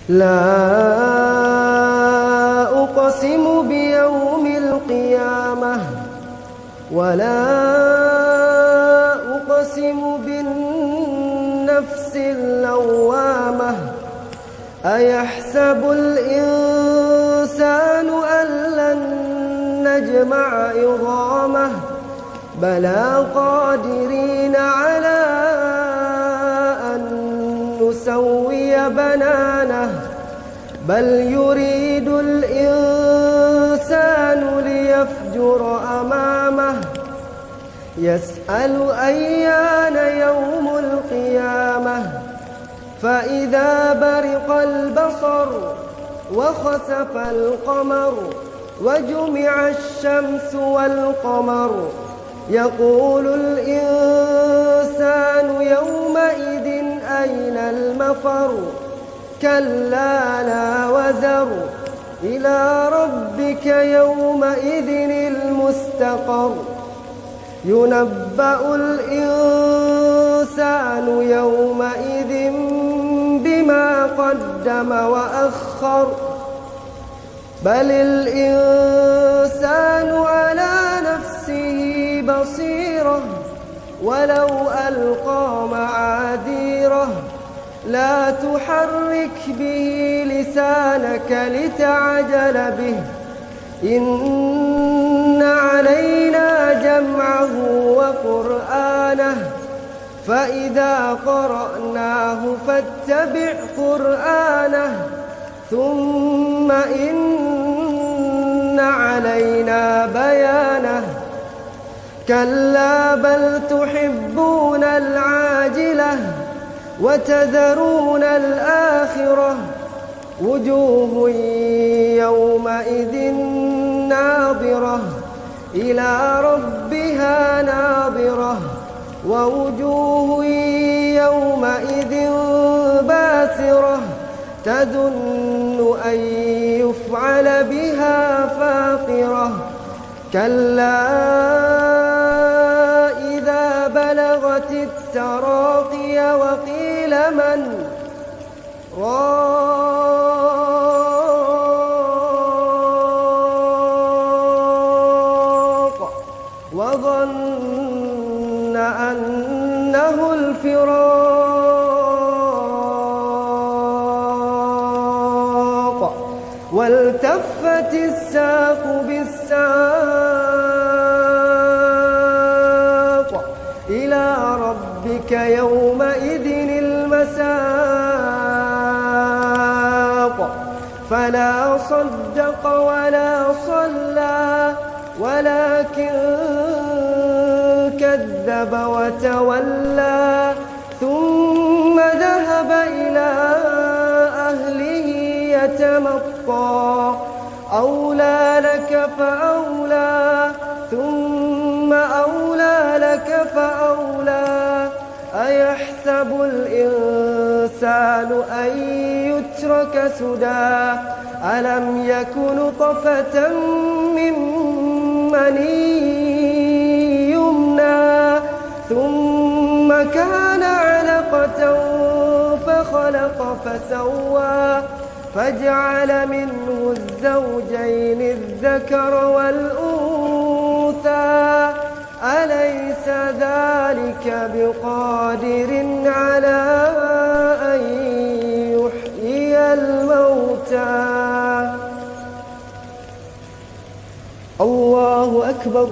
لا أقسم بيوم القيامة ولا أقسم بالنفس اللوامة أيحسب الإنسان أن لن نجمع عظامه بلى قادرين على أن نسوي بنانه بل يريد الإنسان ليفجر أمامه يسأل أيان يوم القيامة فإذا برق البصر وخسف القمر وجمع الشمس والقمر يقول الإنسان يومئذ أين المفر كلا لا وزر إلى ربك يومئذ المستقر ينبأ الإنسان يومئذ بما قدم وأخر بل الإنسان على نفسه بصيرة ولو ألقى معاذيره لا تحرك به لسانك لتعجل به إن علينا جمعه وقرآنه فإذا قرأناه فاتبع قرآنه ثم إن علينا بيانه كلا بل تحبون العاجلة وتذرون الآخرة وجوه يومئذ ناظرة إلى ربها ناظرة ووجوه يومئذ باسرة تظن أن يفعل بها فاقرة كلا إذا بلغت التراقي وقيل من راق وظن أنه الفراق والتفت الساق بالساق إلى ربك يومئذ المساق فلا صدق ولا صلى ولكن كذب وتولى ثم ذهب إلى أهله يتمطى أولى لك فأولى ثم أولى لك فأولى أيحسب الإنسان أن يترك سدى ألم يك نطفة من مني يمنى ثم كان علقة فخلق فسوى فجعل منه الزوجين الذكر والأنثى أليس ذلك بقادر على أن يحيي الموتى الله أكبر.